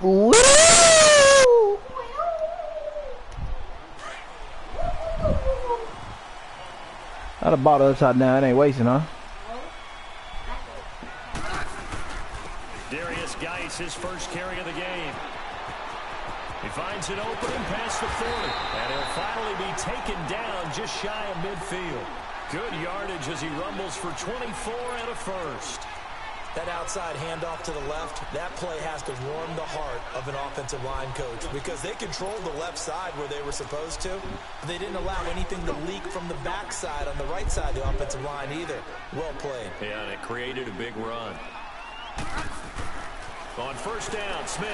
Woo! I'd have bought it upside down. It ain't wasting, huh? Darius Geis, his first carry of the game. He finds an opening past the 40. And he'll finally be taken down just shy of midfield. Good yardage as he rumbles for 24 and a first. That outside handoff to the left, that play has to warm the heart of an offensive line coach because they controlled the left side where they were supposed to. But they didn't allow anything to leak from the backside on the right side of the offensive line either. Well played. Yeah, and it created a big run. On first down, Smith.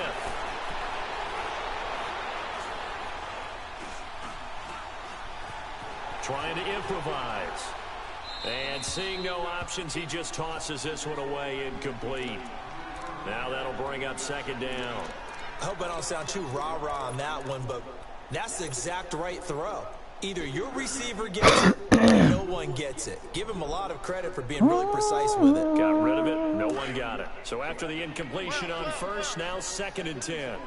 Trying to improvise. And seeing no options, he just tosses this one away, incomplete. Now that'll bring up second down. I hope I don't sound too rah-rah on that one, but that's the exact right throw. Either your receiver gets it or no one gets it. Give him a lot of credit for being really precise with it. Got rid of it, no one got it. So after the incompletion on first, now 2nd and 10.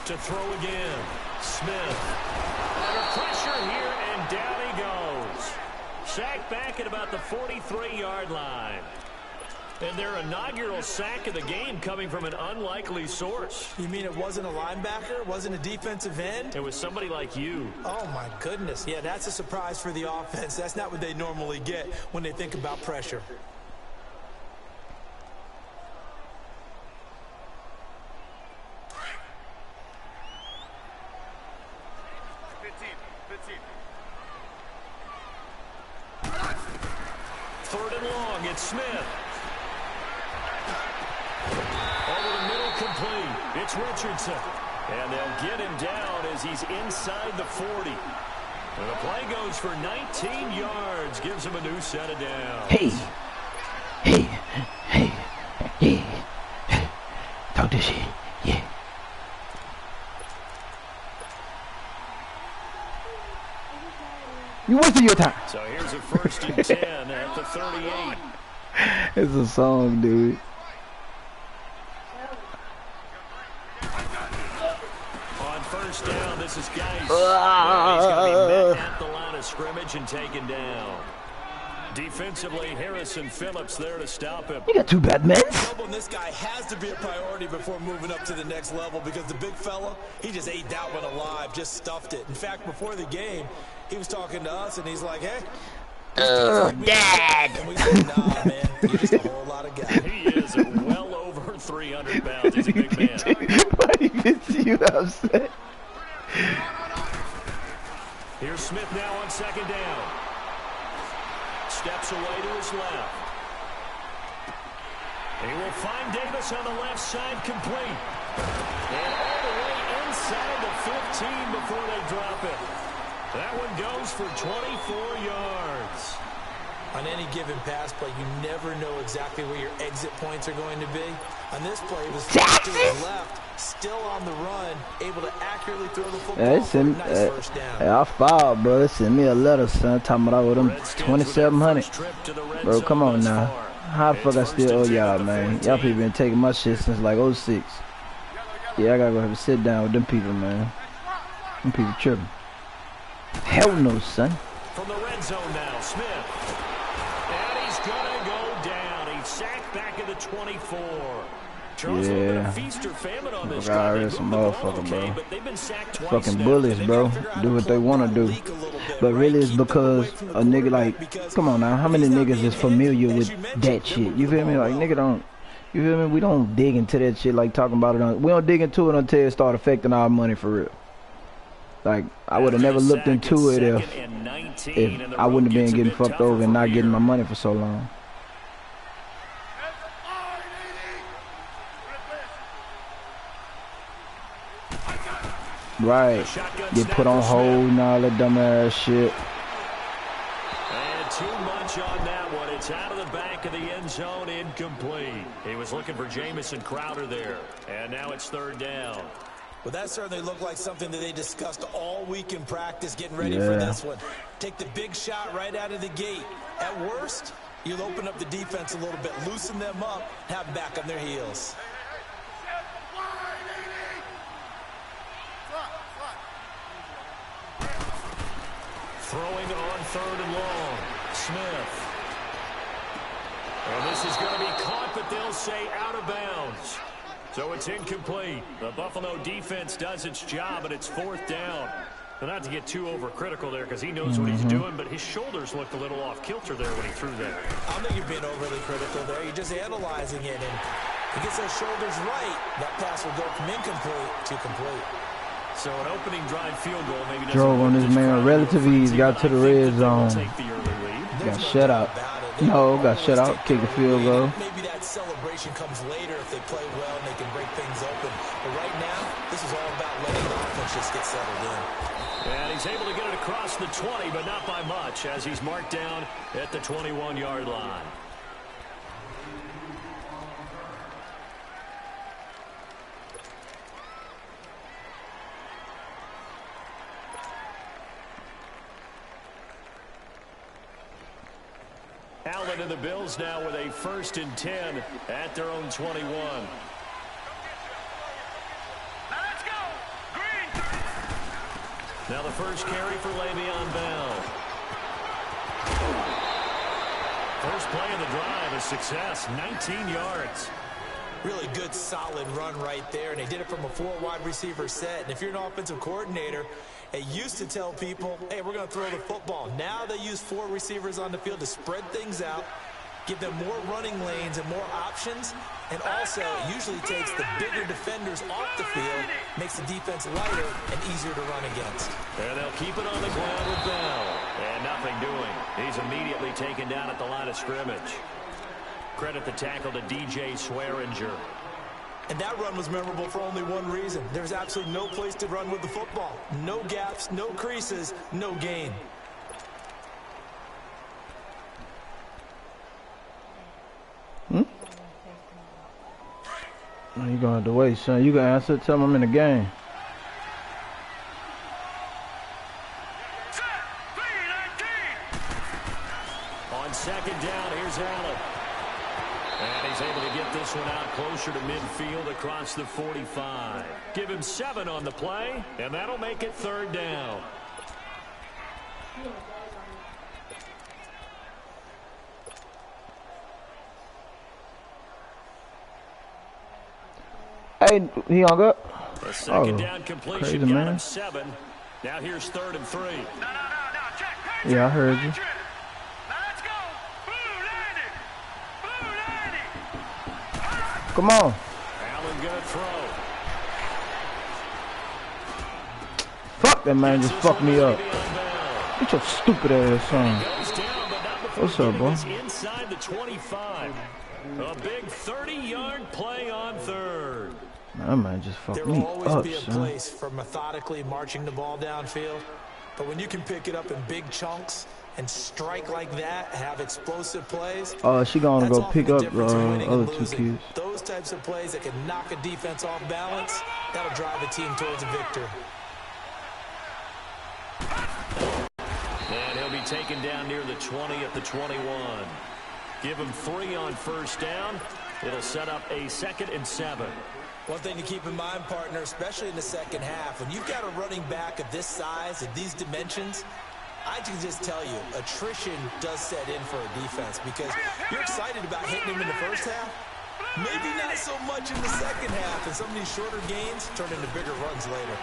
To throw again, Smith. Under pressure here, and down he goes. Sacked back at about the 43-yard line. And their inaugural sack of the game coming from an unlikely source. You mean it wasn't a linebacker? It wasn't a defensive end? It was somebody like you. Oh, my goodness. Yeah, that's a surprise for the offense. That's not what they normally get when they think about pressure. Third and long, it's Smith. Over the middle, complete. It's Richardson. And they'll get him down as he's inside the 40. And the play goes for 19 yards. Gives him a new set of downs. Hey. Talk this shit. Yeah. You wasted your time. So here's a 1st and 10 at the 38. It's a song, dude. On first down, this is Geis. He's going to be met at the line of scrimmage and taken down. Defensively, Harrison Phillips there to stop him. You got two bad men. This guy has to be a priority before moving up to the next level because the big fella, he just ate that one alive, just stuffed it. In fact, before the game, he was talking to us, and he's like, hey. Dad. And we said, nah, man, you're just a whole lot of guy. He is well over 300 pounds. He's a big man. Why do you see you upset? Here's Smith now on second down. Steps away to his left. He will find Davis on the left side, complete. And all the way inside the 15 before they drop it. That one goes for 24 yards. On any given pass play, you never know exactly where your exit points are going to be. On this play, it was to his left, still on the run, able to accurately throw the football for a nice first down. Hey, I filed, bro. They sent me a letter, son, talking about I owe them 2,700. Bro, come on now. How the fuck I still owe y'all, man? Y'all people been taking my shit since like 06. Yeah, I gotta go have a sit down with them people, man. Them people tripping. Hell no, son. From the red zone now, Smith. And he's gonna go down. He's sacked back at the 24. Charles, yeah. Feast or famine on this God, some motherfucker, bro. But they've been sacked twice fucking now. bullies, bro. Do what they want to do. But really, it's because a nigga like, come on now, how many niggas is familiar with that shit? You feel me? Like, nigga don't, you feel me? We don't dig into that shit like talking about it. We don't dig into it until it start affecting our money for real. Like, I would have never looked into it if I wouldn't have been getting fucked over and not getting my money for so long. Right. Get put on hold and all that dumbass shit. And too much on that one. It's out of the back of the end zone, incomplete. He was looking for Jamison Crowder there. And now it's third down. Well, that certainly looked like something that they discussed all week in practice, getting ready for this one. Take the big shot right out of the gate. At worst, you'll open up the defense a little bit, loosen them up, have them back on their heels. Throwing on 3rd and long. Smith. And this is going to be caught, but they'll say out of bounds. So it's incomplete. The Buffalo defense does its job, and it's 4th down. But not to get too overcritical there because he knows what he's doing, but his shoulders looked a little off kilter there when he threw that. I don't think you're being overly critical there. You're just analyzing it, and he gets those shoulders right. That pass will go from incomplete to complete. So an opening drive field goal maybe drove on this man relative ease, got to the red zone. Got shut out. No, got shut out, kick a field goal. Maybe that celebration comes later if they play well and they can break things open. But right now, this is all about letting the offense just get settled in. And he's able to get it across the 20, but not by much, as he's marked down at the 21-yard line. Allen and the Bills now with a 1st and 10 at their own 21. Now the first carry for Le'Veon Bell. First play of the drive, a success, 19 yards. Really good, solid run right there, and they did it from a 4 wide receiver set. And if you're an offensive coordinator, they used to tell people, hey, we're going to throw the football. Now they use 4 receivers on the field to spread things out, give them more running lanes and more options, and also usually takes the bigger defenders off the field, makes the defense lighter and easier to run against. And they'll keep it on the ground with Bell. And nothing doing. He's immediately taken down at the line of scrimmage. Credit the tackle to DJ Swearinger. And that run was memorable for only one reason. There's absolutely no place to run with the football. No gaps, no creases, no gain. You gonna have to wait, son. You gonna answer? Tell him I'm in the game. On 2nd down, here's Allen. And he's able to get this one out closer to midfield across the 45. Give him 7 on the play, and that'll make it 3rd down. Hey, he hung up. A 2nd down completion, crazy, got man. him 7. Now here's 3rd and 3. Yeah, I heard you. Come on. Allen gonna throw. Fuck, that man just fucked me up. Get your stupid ass son. What's up, boy? Inside the 25. A big 30-yard play on 3rd. That man just fucked me There will always up, be a son. place for methodically marching the ball downfield. But when you can pick it up in big chunks and strike like that, have explosive plays. She gonna go pick up the other 2 kids. Those types of plays that can knock a defense off balance, that'll drive a team towards a victory. And he'll be taken down near the 20 at the 21. Give him 3 on 1st down. It'll set up a 2nd and 7. One thing to keep in mind, partner, especially in the second half, when you've got a running back of this size, of these dimensions, I can just tell you, attrition does set in for a defense because you're excited about hitting him in the first half. Maybe not so much in the second half, and some of these shorter gains turn into bigger runs later.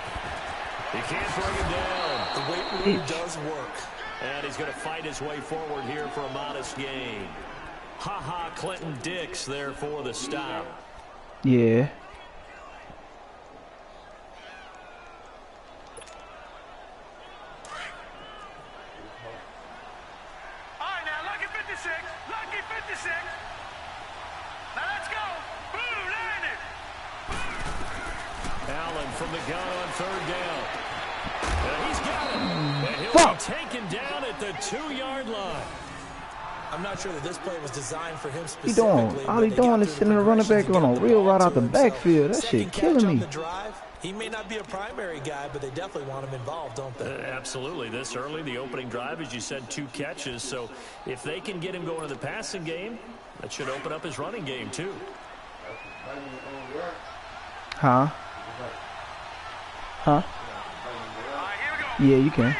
He can't bring him down. The weight room does work. And he's going to fight his way forward here for a modest gain. Ha-ha, Clinton Dix there for the stop. Yeah. Lucky 56. Now let's go. Boom, landed. Allen from the gun on 3rd down. And he's got it. And he'll be taken down at the 2-yard line. I'm not sure that this play was designed for him He specifically. doing? All he doing is sending a running back on a real right out the backfield. That shit killing me. He may not be a primary guy, but they definitely want him involved, don't they? Absolutely. This early, the opening drive, as you said, 2 catches. So if they can get him going to the passing game, that should open up his running game, too. Huh? Huh? Yeah, you can.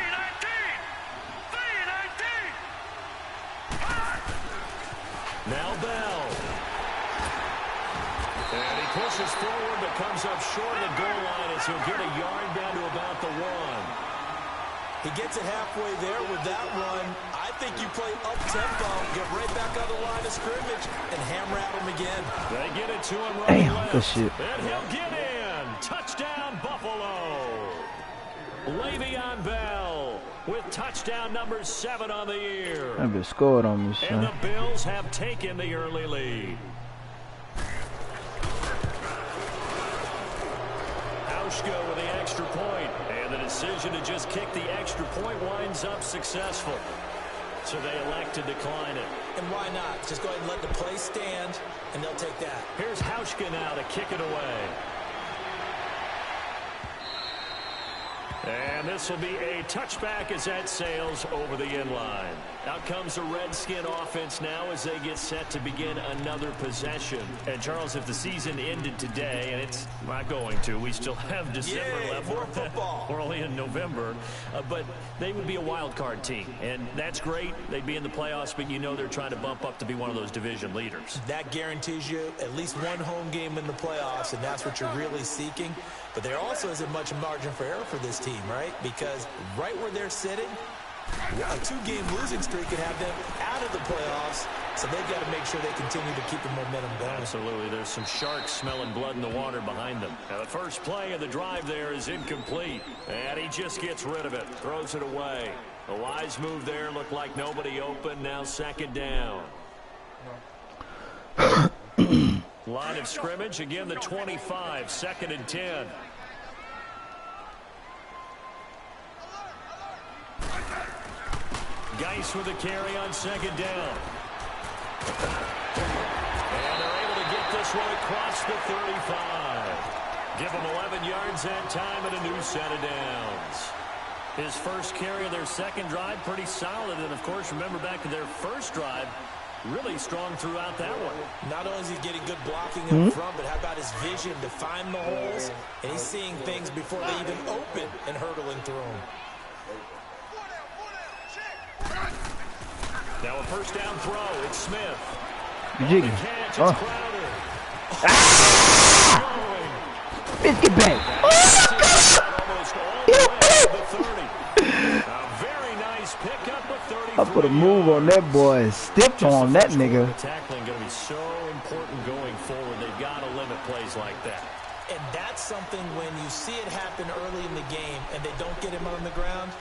Now Bell. And he pushes forward but comes up short of the goal line as he'll get a yard down to about the 1. He gets it halfway there with that run. I think you play up-tempo, get right back on the line of scrimmage, and hammer at him again. They get it to him right Damn, good shit. And he'll get in. Touchdown, Buffalo. Le'Veon Bell with touchdown number 7 on the year. I've been scored on me, And son. the Bills have taken the early lead. Hauschka with the extra point, and the decision to just kick the extra point winds up successful. So they elect to decline it. And why not? Just go ahead and let the play stand, and they'll take that. Here's Hauschka now to kick it away. And this will be a touchback as that sails over the end line. Out comes the Redskin offense now as they get set to begin another possession. And Charles, if the season ended today, and it's not going to, we still have December left. More football. We're only in November, but they would be a wild card team, and that's great. They'd be in the playoffs, but you know they're trying to bump up to be one of those division leaders. That guarantees you at least one home game in the playoffs, and that's what you're really seeking. But there also isn't much margin for error for this team, right? Because right where they're sitting, a 2-game losing streak could have them out of the playoffs, so they've got to make sure they continue to keep the momentum going. Absolutely. There's some sharks smelling blood in the water behind them. Now, the first play of the drive there is incomplete, and he just gets rid of it, throws it away. A wise move there, looked like nobody open. Now 2nd down. Line of scrimmage, again the 25, 2nd and 10. Geis with a carry on 2nd down. And they're able to get this one across the 35. Give them 11 yards that time and a new set of downs. His first carry of their 2nd drive, pretty solid. And, of course, remember back to their first drive, really strong throughout that one. Not only is he getting good blocking up front, but how about his vision to find the holes? And he's seeing things before they even open and hurdling through them. Now a first down throw. It's Smith. Jiggy. Catch, Oh. it's Crowder. Bitch, get back. Almost all the way to the 30. A very nice pickup of 33. I put a move on that boy. Stiff on that nigga. Tackling going to be so important going forward. They've got to limit plays like that. And that's something when you see it happen early in the game and they don't get him on the ground,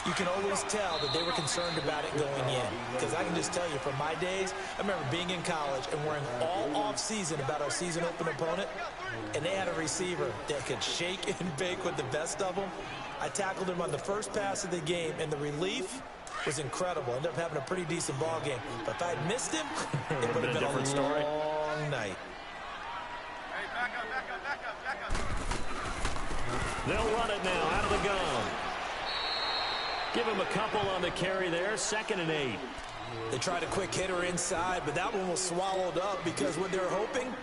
you can always tell that they were concerned about it going in. Because I can just tell you from my days, I remember being in college and worrying all off-season about our season open opponent, and they had a receiver that could shake and bake with the best of them. I tackled him on the first pass of the game, and the relief was incredible. Ended up having a pretty decent ball game. But if I had missed him, it would have been a different story. long night. Hey, back up. They'll run it now out of the gun. Give him a couple on the carry there. 2nd and 8. They tried a quick hitter inside, but that one was swallowed up because what they're hoping,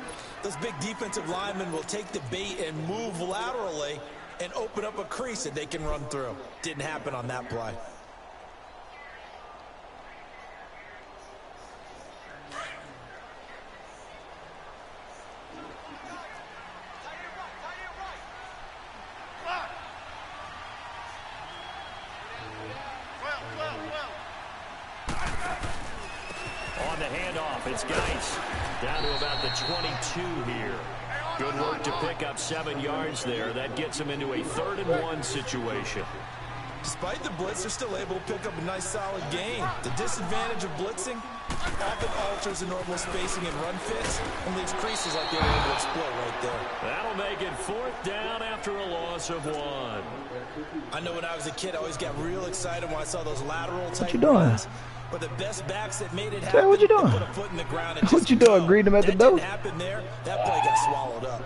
those big defensive linemen will take the bait and move laterally and open up a crease that they can run through. Didn't happen on that play. On the handoff, it's Geis. Down to about the 22 here. Good work to pick up 7 yards there. That gets him into a 3rd and 1 situation. Despite the blitz, they're still able to pick up a nice solid gain. The disadvantage of blitzing often alters the normal spacing and run fits and leaves creases like they were able to exploit right there. That'll make it 4th down after a loss of 1. I know when I was a kid, I always got real excited when I saw those lateral type What you doing? runs. But the best backs that made it happen, Hey, what you doing? put a foot in the ground and What just you doing? go. Greet him at the That door? didn't happen there. That play got swallowed up.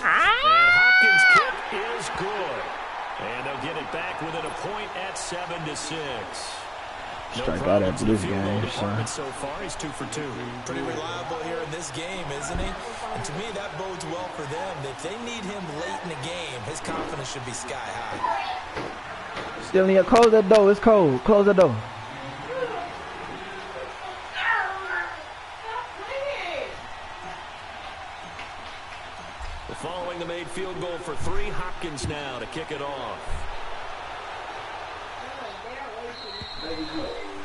And Hopkins' kick is good. And they'll get it back within a point at 7-6. Strike out after this game, So far, he's 2 for 2. Pretty reliable here in this game, isn't he? And to me, that bodes well for them. If they need him late in the game, his confidence should be sky high. Still in here. Close that door. It's cold. Close the door. Following the made field goal for 3, Hopkins now to kick it off.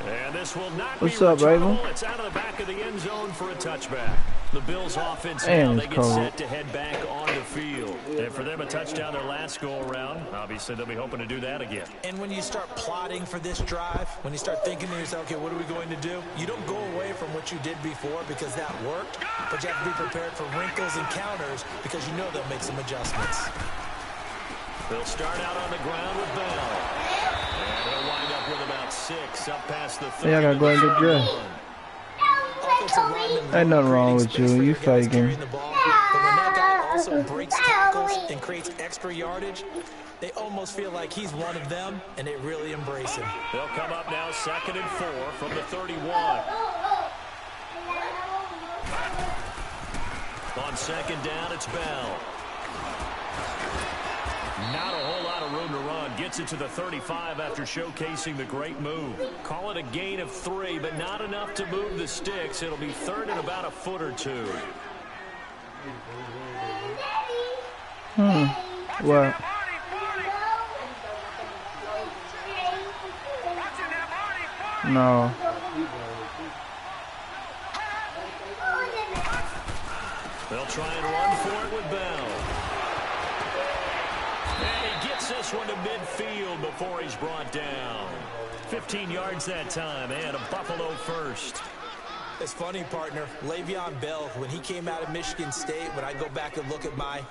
And this will not What's be up, returnable. Raven? It's out of the back of the end zone for a touchback. The Bills offense Man, now, they it's get cold. set to head back on the field. And for them a touchdown their last go around, obviously they'll be hoping to do that again. And when you start plotting for this drive, when you start thinking to yourself, okay, what are we going to do? You don't go away from what you did before because that worked, but you have to be prepared for wrinkles and counters because you know they'll make some adjustments. They'll start out on the ground with Bell. And they'll wind up with about 6 up past the 30. Yeah, I gotta go and get dressed. Ain't nothing wrong with you. You faking. But when that guy also breaks tackles and creates extra yardage, they almost feel like he's one of them, and they really embrace him. They'll come up now 2nd and 4 from the 31. On 2nd down, it's Bell. Not a whole lot of room to run. Gets it to the 35 after showcasing the great move. Call it a gain of 3, but not enough to move the sticks. It'll be 3rd and about a foot or 2. Well, no. They'll try and run for it with Bell. And he gets this one to midfield before he's brought down. 15 yards that time, and a Buffalo first. It's funny, partner. Le'Veon Bell, when he came out of Michigan State, when I go back and look at my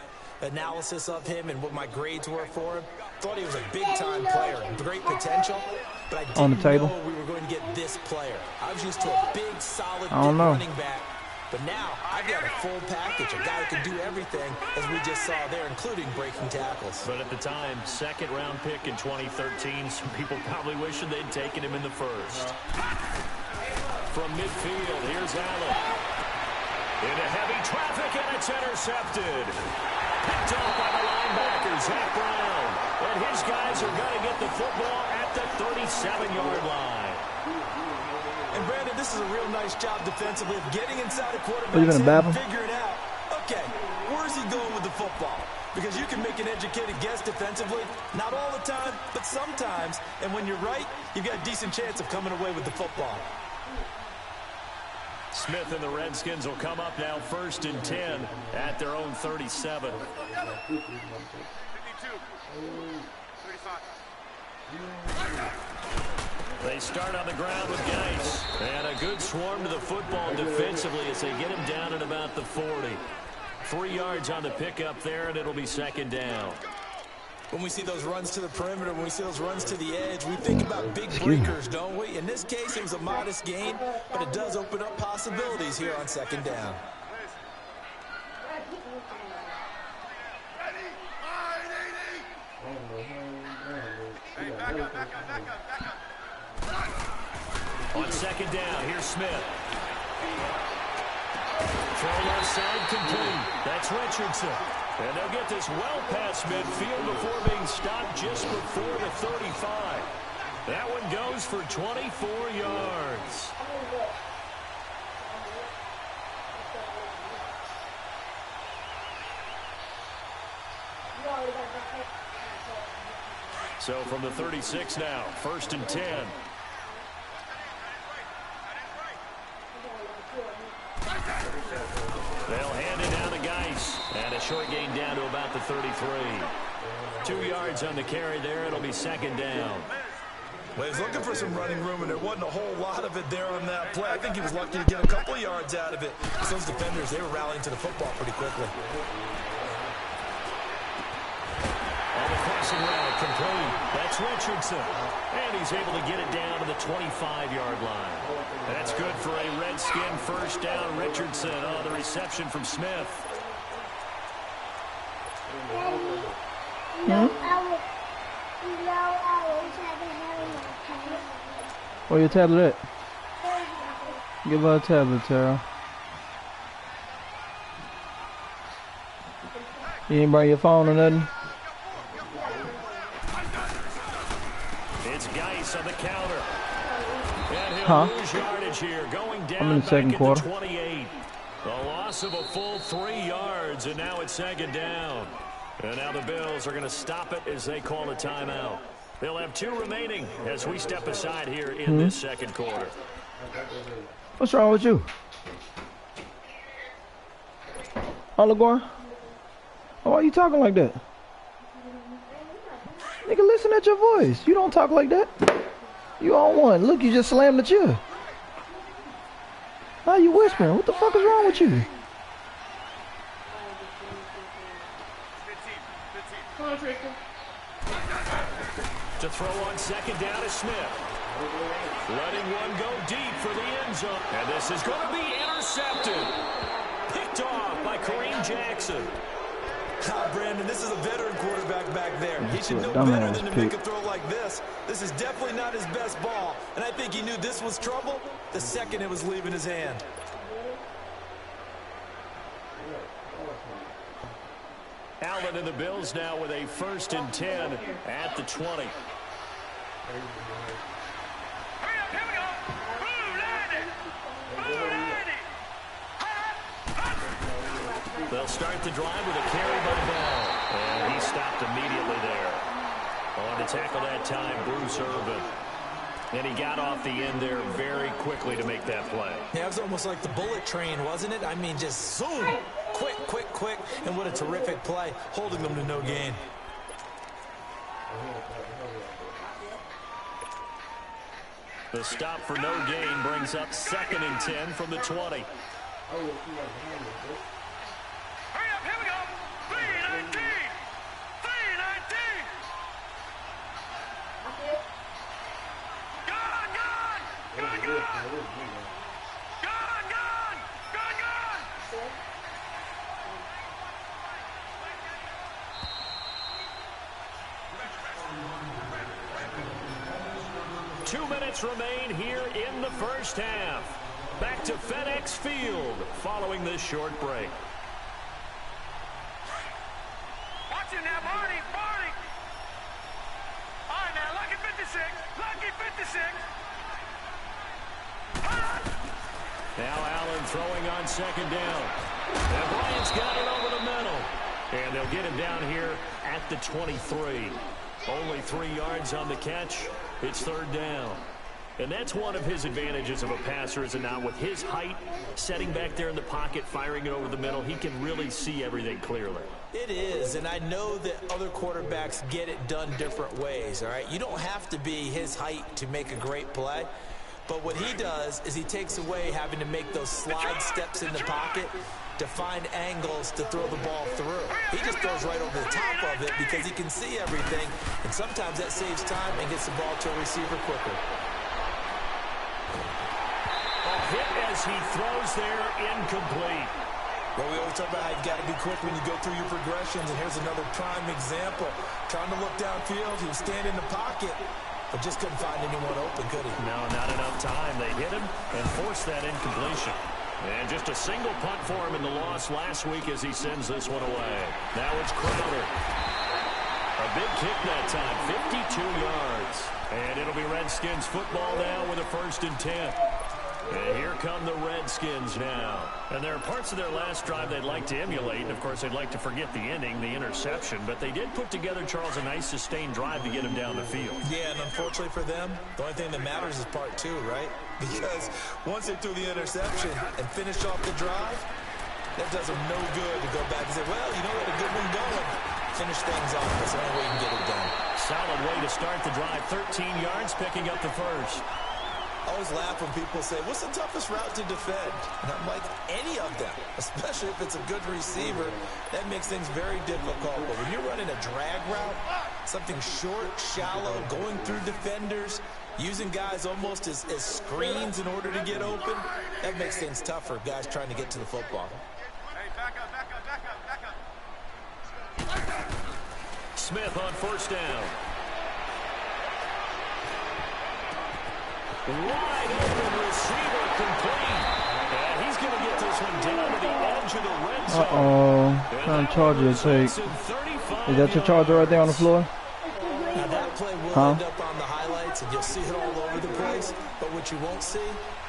analysis of him and what my grades were for him, thought he was a big-time player, great potential, but I didn't know we were going to get this player. I was used to a big, solid, running back. But now, I've got a full package, a guy that can do everything, as we just saw there, including breaking tackles. But at the time, 2nd-round pick in 2013, some people probably wishing they'd taken him in the 1st. From midfield, here's Allen. Into heavy traffic, and it's intercepted. Picked off by the linebacker, Zach Brown. And his guys are going to get the football at the 37-yard line. And Brandon, this is a real nice job defensively of getting inside a quarterback's head and figuring out, okay, where's he going with the football? Because you can make an educated guess defensively, not all the time, but sometimes. And when you're right, you've got a decent chance of coming away with the football. Smith and the Redskins will come up now 1st and 10 at their own 37. 52, 35. They start on the ground with Geis. And a good swarm to the football defensively as they get him down at about the 40. 3 yards on the pickup there, and it'll be 2nd down. When we see those runs to the perimeter, when we see those runs to the edge, we think about big breakers, don't we? In this case, it was a modest gain, but it does open up possibilities here on 2nd down. Hey, back up. On 2nd down, here's Smith. Throw left side complete. That's Richardson. And they'll get this well past midfield before being stopped just before the 35. That one goes for 24 yards. So from the 36 now, 1st and 10. They'll hand it down to Geis. And a short gain down to about the 33. 2 yards on the carry there. It'll be second down. Well, he's looking for some running room, and there wasn't a whole lot of it there on that play. I think he was lucky to get a couple yards out of it. Those defenders, they were rallying to the football pretty quickly. On the crossing route, complete. That's Richardson. And he's able to get it down to the 25-yard line. That's good for a Redskin first down. Richardson on the reception from Smith. Where your tablet at? Give her a tablet, Tara. You didn't bring your phone or nothing? It's Geis on the counter. And he'll lose yardage here, going down I'm in the second quarter. 28. A loss of a full 3 yards, and now it's second down. And now the Bills are going to stop it as they call a timeout. They'll have 2 remaining as we step aside here in this second quarter. What's wrong with you? Oligor? Why are you talking like that? Nigga, listen at your voice. You don't talk like that. You on one. Look, you just slammed the chair. How you whispering? What the fuck is wrong with you? To throw on second down is Smith. Letting one go deep for the end zone. And this is going to be intercepted. Picked off by Kareem Jackson. Brandon, this is a veteran quarterback back there. He should know better than to make a throw like this. This is definitely not his best ball. And I think he knew this was trouble the second it was leaving his hand. Allen and the Bills now with a 1st and 10 at the 20. They'll start the drive with a carry by Bell. And he stopped immediately there. On to tackle that time, Bruce Irvin. And he got off the end there very quickly to make that play. Yeah, it was almost like the bullet train, wasn't it? I mean, just zoom. Quick, quick, quick. And what a terrific play, holding them to no gain. The stop for no gain brings up 2nd and 10 from the 20. Remain here in the first half. Back to FedEx Field following this short break. Watch it now, Barney. All right, now, lucky 56. Lucky 56. Now Allen throwing on second down. And Bryant's got it over the middle. And they'll get him down here at the 23. Only 3 yards on the catch. It's 3rd down. And that's one of his advantages of a passer, is it not? With his height, setting back there in the pocket, firing it over the middle, he can really see everything clearly. It is, and I know that other quarterbacks get it done different ways, all right? You don't have to be his height to make a great play. But what he does is he takes away having to make those slide steps in the pocket to find angles to throw the ball through. He just throws right over the top of it because he can see everything, and sometimes that saves time and gets the ball to a receiver quicker. A hit as he throws there, incomplete. Well, we always talk about how you've got to be quick when you go through your progressions, and here's another prime example. Trying to look downfield, he was standing in the pocket, but just couldn't find anyone open, could he? No, not enough time. They hit him and forced that incompletion. And just a single punt for him in the loss last week as he sends this one away. Now it's Crowder. A big kick that time, 52 yards. And it'll be Redskins football now with a 1st and 10. And here come the Redskins now. And there are parts of their last drive they'd like to emulate. And, of course, they'd like to forget the ending, the interception. But they did put together, Charles, a nice sustained drive to get him down the field. Yeah, and unfortunately for them, the only thing that matters is part 2, right? Because once they threw the interception and finished off the drive, That does him no good to go back and say, well, you know what, a good one going. Finish things off. That's the only way you can get it done. Solid way to start the drive. 13 yards, picking up the first. I always laugh when people say, what's the toughest route to defend? And I'm like, any of them, especially if it's a good receiver. That makes things very difficult. But when you're running a drag route, something short, shallow, going through defenders, using guys almost as screens in order to get open, that makes things tougher, guys trying to get to the football. Hey, back up, back up, back up, back up. Smith on first down. Wide open receiver complete. And he's going to get this one down to the edge of the red zone. What kind of charger it take? Is that your charger right there on the floor? Now that play will end up on the highlights, and you'll see it all over the place. But what you won't see,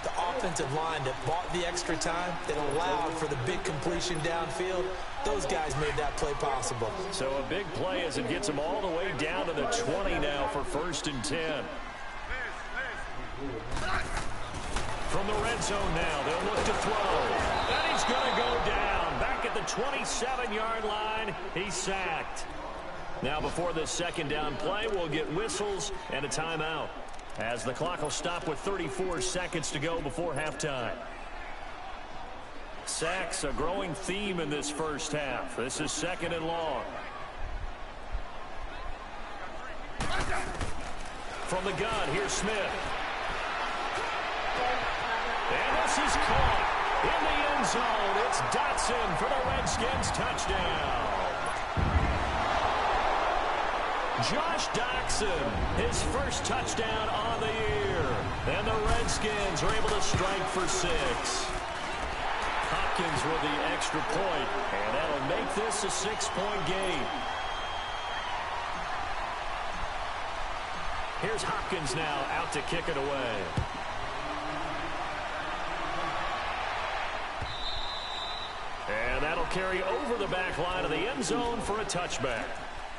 the offensive line that bought the extra time, that allowed for the big completion downfield, those guys made that play possible. So a big play as it gets them all the way down to the 20 now for 1st and 10. From the red zone now, they'll look to throw. And he's going to go down. Back at the 27-yard line, he's sacked. Now before this second down play, we'll get whistles and a timeout, as the clock will stop with 34 seconds to go before halftime. Sacks, a growing theme in this first half. This is 2nd and long. From the gun, here's Smith. And this is caught in the end zone. It's Dotson for the Redskins touchdown. Josh Dotson, his first touchdown on the year. And the Redskins are able to strike for 6. Hopkins with the extra point, and that'll make this a 6-point game. Here's Hopkins now out to kick it away. And that'll carry over the back line of the end zone for a touchback.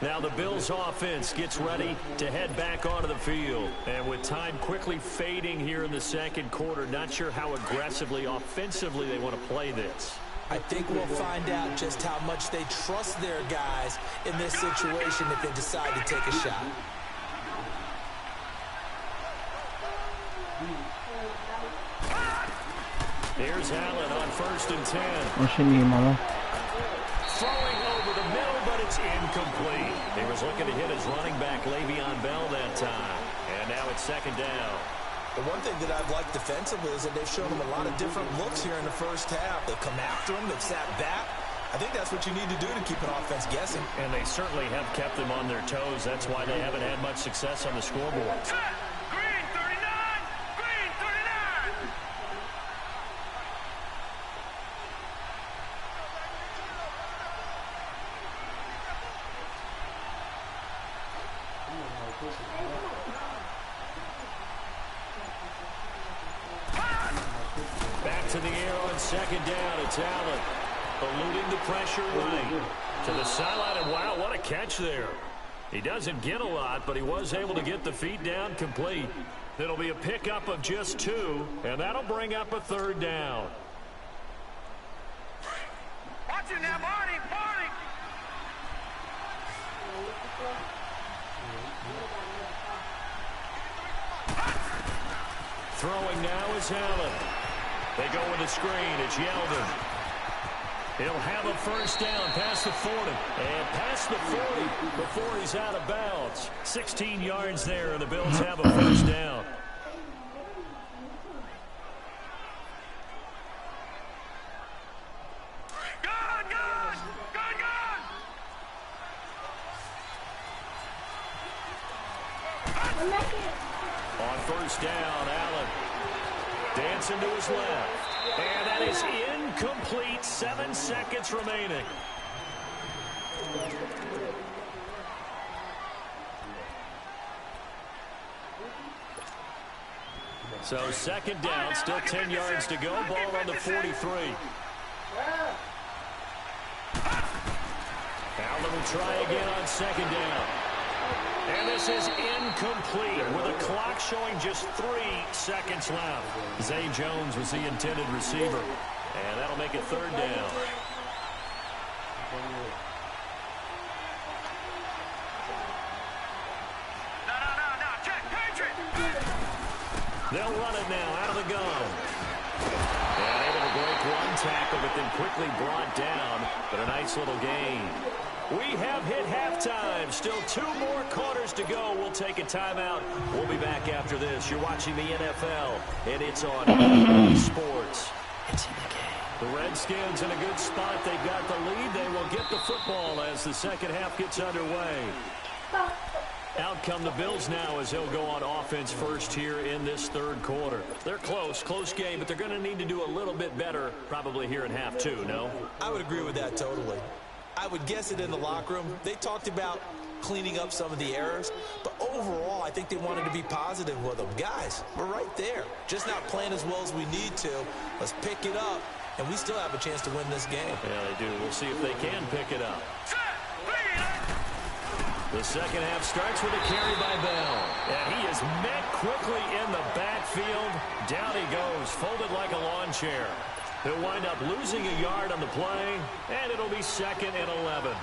Now the Bills offense gets ready to head back onto the field. And with time quickly fading here in the second quarter, not sure how aggressively, offensively they want to play this. I think we'll find out just how much they trust their guys in this situation if they decide to take a shot. Here's Allen on 1st and 10. What she need, mama? Throwing over the middle, but it's incomplete. He was looking to hit his running back, Le'Veon Bell, that time. And now it's 2nd down. The one thing that I've liked defensively is that they've shown him a lot of different looks here in the first half. They've come after him. They've sat back. I think that's what you need to do to keep an offense guessing. And they certainly have kept them on their toes. That's why they haven't had much success on the scoreboard. Green 39! Green 39! Back to the air on 2nd down. It's Allen eluding the pressure right to the sideline. And wow, what a catch there. He doesn't get a lot, but he was able to get the feet down complete. It'll be a pickup of just 2, and that'll bring up a 3rd down. Watch it now, Barney! Barney! Throwing now is Allen. They go with a screen. It's Yeldon. He'll have a 1st down past the 40. And past the 40 before he's out of bounds. 16 yards there, and the Bills have a 1st down. Gun! Gun! Gun! Gun! On 1st down, Allen dancing to his left. And that is incomplete. 7 seconds remaining. So 2nd down, still 10 yards to go. Ball on the 43. Allen will try again on 2nd down. And this is incomplete with the clock showing just 3 seconds left. Zay Jones was the intended receiver. And that'll make it 3rd down. No, check, Patriot. They'll run it now out of the gun. And able to break one tackle, but then quickly brought down. But a nice little gain. We have hit halftime. Still 2 more quarters to go. We'll take a timeout. We'll be back after this. You're watching the NFL, and it's on Sports. It's in the game. The Redskins in a good spot. They've got the lead. They will get the football as the second half gets underway. Out come the Bills now as they'll go on offense first here in this 3rd quarter. They're close game, but they're going to need to do a little bit better probably here in half 2, no? I would agree with that totally. I would guess it in the locker room. They talked about cleaning up some of the errors, but overall, I think they wanted to be positive with them. Guys, we're right there. Just not playing as well as we need to. Let's pick it up, and we still have a chance to win this game. Yeah, they do. We'll see if they can pick it up. The second half starts with a carry by Bell. And he is met quickly in the backfield. Down he goes, folded like a lawn chair. He'll wind up losing a yard on the play, and it'll be 2nd and 11.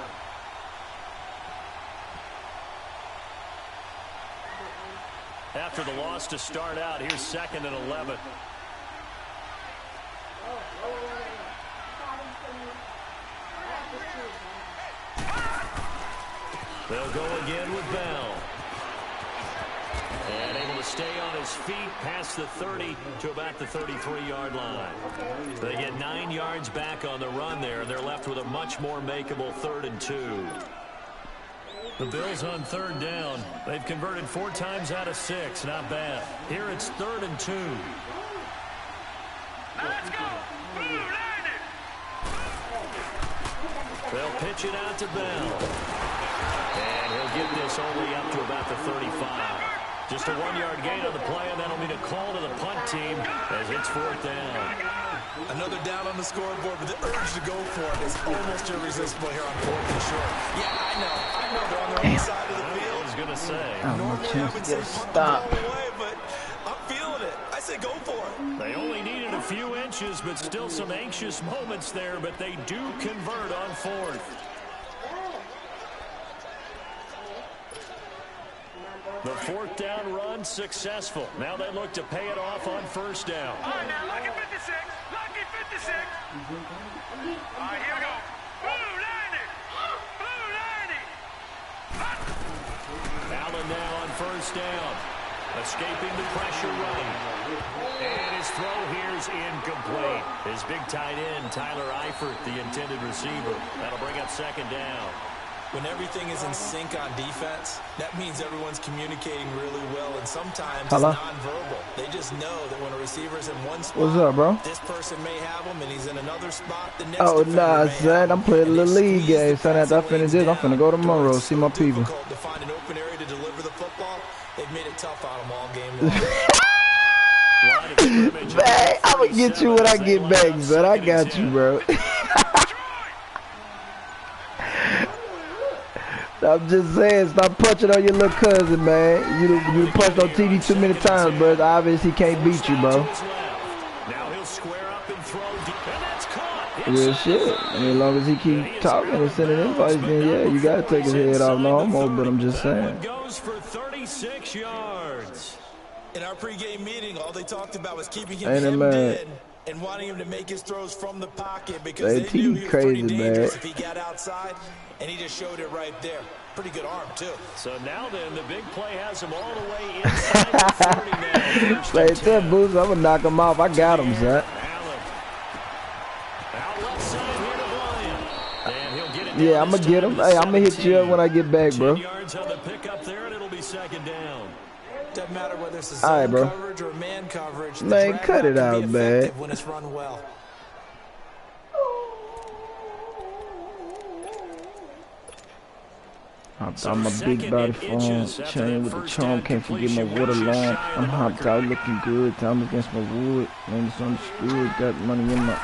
After the loss to start out, here's 2nd and 11. They'll go again with Bell. And able to stay on his feet past the 30 to about the 33-yard line. They get 9 yards back on the run there, and they're left with a much more makeable 3rd and 2. The Bills on 3rd down. They've converted 4 times out of 6. Not bad. Here it's 3rd and 2. Now let's go. Blue, line it. They'll pitch it out to Bell. And he'll get this only up to about the 35. Just a 1-yard gain on the play, and that'll mean a call to the punt team as it's 4th down. Another down on the scoreboard, but the urge to go for it is almost irresistible here on 4th and short. Yeah, I know they're on their own side of the field. I was going to say. Normally I would say punt the ball away, but I'm feeling it. I say go for it. They only needed a few inches, but still some anxious moments there, but they do convert on 4th. The 4th down run successful. Now they look to pay it off on 1st down. All right, now, lucky 56. Lucky 56. All right, here we go. Blue, line it. Blue, line it. Allen now on 1st down. Escaping the pressure right. And his throw here's incomplete. His big tight end, Tyler Eifert, the intended receiver. That'll bring up 2nd down. When everything is in sync on defense, that means everyone's communicating really well, and sometimes it's nonverbal. They just know that when a receiver's in one spot, what's up, bro? This person may have him, and he's in another spot. The next Oh, nah, son. I'm playing a little league game. Son, after I finish this, I'm finna go to Monroe, see my people. To find an open area to deliver the football, they've made it tough on them all game long. Man, I'm gonna get you when I get back, son. I got you, bro. I'm just saying, stop punching on your little cousin, man. You punched on TV too many times, bro. Obviously, he can't beat you, bro. Now he'll square up and throw deep, and that's caught. Real shit. I mean, as long as he keep talking and sending invites, then yeah, you gotta take his head off no more. But I'm just saying. Goes for 36 yards. In our pregame meeting, all they talked about was keeping him hemmed in and wanting him to make his throws from the pocket because they knew he was pretty dangerous if he got outside, and he just showed it right there. Pretty good arm, too. So now then, the big play has him all the way inside the 30 now. Like that, Boots, I'm gonna knock him off. I got him, son. Yeah, I'm gonna get him. Hey, I'm gonna hit you up when I get back, bro. 10 yards on the pickup there, and it'll be 2nd down. Doesn't matter whether it's a zone coverage or man coverage. Man, cut it out, man. When it's run well. I'm a big body phone chain with the charm. Can't forget my water line. I'm hopped out looking good. Time against my wood. Man, it's understood. Got money in my.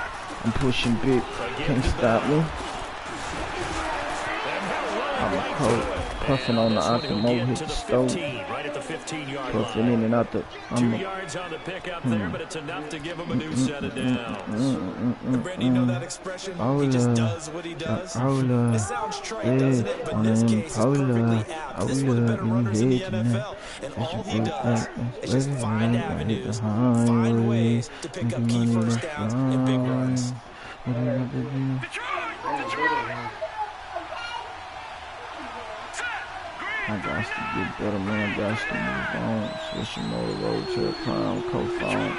I'm pushing big. Can't stop me. I'm a coach. puffing on the out the mo hit the stove. Right at the 15-yard Puffing line. in and out the. 2 yards on the pickup there, but it's enough to give him a new set of downs. And Brandon, you know that expression? He just does what he does. It sounds trite, doesn't it? But in this case, it's perfectly apt. This is one of the better runners in the NFL. And all he does is just find avenues, find ways to pick up key first downs and big runs. I got to get better, man. I got to move on. Switching motor road to a prime co-phone.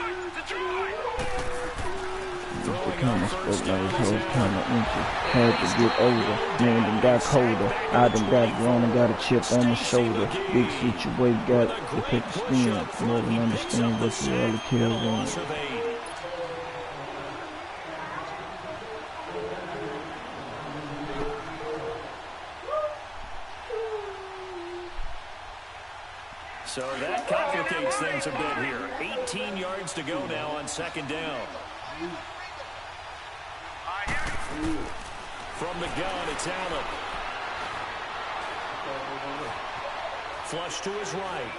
The kind spoke like his whole kind of inches. Had to get older. Man, done got colder. I done got grown and got a chip on my shoulder. Big situation got to pick the spin. More than understand what the other kills on. So that complicates things a bit here. 18 yards to go now on second down. From the gun, it's Allen. Flush to his right.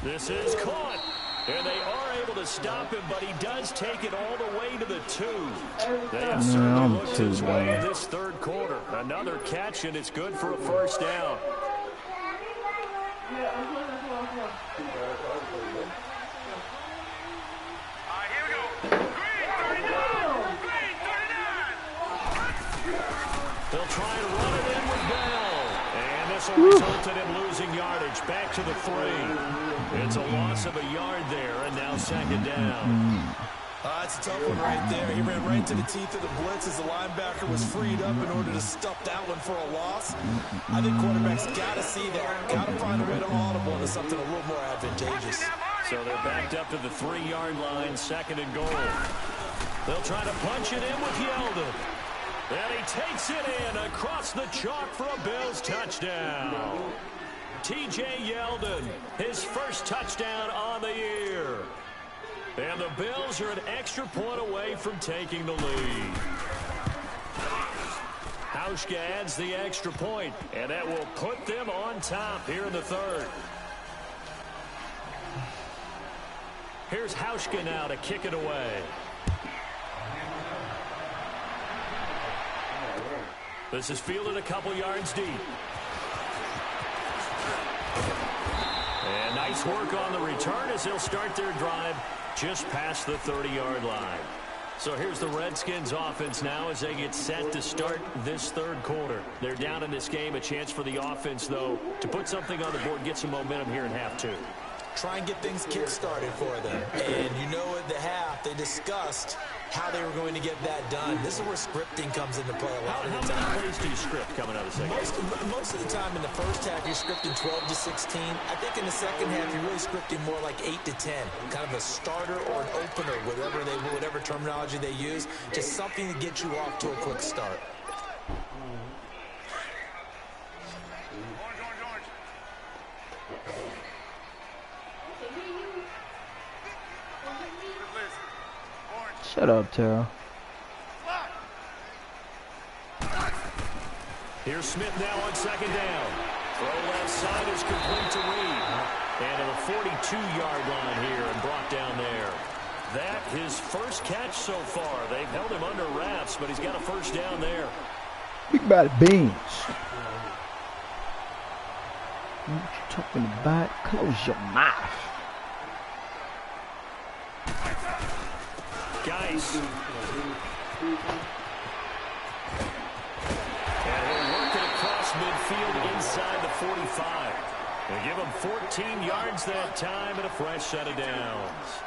This is caught. And they are able to stop him, but he does take it all the way to the 2. They have certainly looked his way in this third quarter. Another catch, and it's good for a first down. Here we go. Green 39. Green 39. They'll try and run it in with Bell. And this will result in him losing yardage back to the 3. It's a loss of a yard there, and now second down. That's a tough one right there. He ran right to the teeth of the blitz as the linebacker was freed up in order to stuff that one for a loss. I think quarterbacks got to see that. Got to find a way to audible into something a little more advantageous. So they're backed up to the 3-yard line, second and goal. They'll try to punch it in with Yeldon. And he takes it in across the chalk for a Bills touchdown. T.J. Yeldon, his first touchdown on the year. And the Bills are an extra point away from taking the lead. Hauschka adds the extra point, and that will put them on top here in the third. Here's Hauschka now to kick it away. This is fielded a couple yards deep. And nice work on the return as they'll start their drive just past the 30-yard line. So here's the Redskins offense now as they get set to start this third quarter. They're down in this game. A chance for the offense, though, to put something on the board and get some momentum here in half 2. Try and get things kick-started for them. And you know at the half, they discussed how they were going to get that done. This is where scripting comes into play a lot of the time. How many plays do you script coming out of the second? Most of the time in the first half, you're scripting 12 to 16. I think in the second half, you're really scripting more like 8 to 10. Kind of a starter or an opener, whatever terminology they use. Just something to get you off to a quick start. Shut up, Terrell. Here's Smith now on second down. Throw left side is complete to Reed. And to the 42-yard line here and brought down there. That his first catch so far. They've held him under wraps, but he's got a first down there. Big bad beans. What you talking about? Close your mouth. Guys. And he'll work it across midfield inside the 45. They give him 14 yards that time and a fresh set of downs.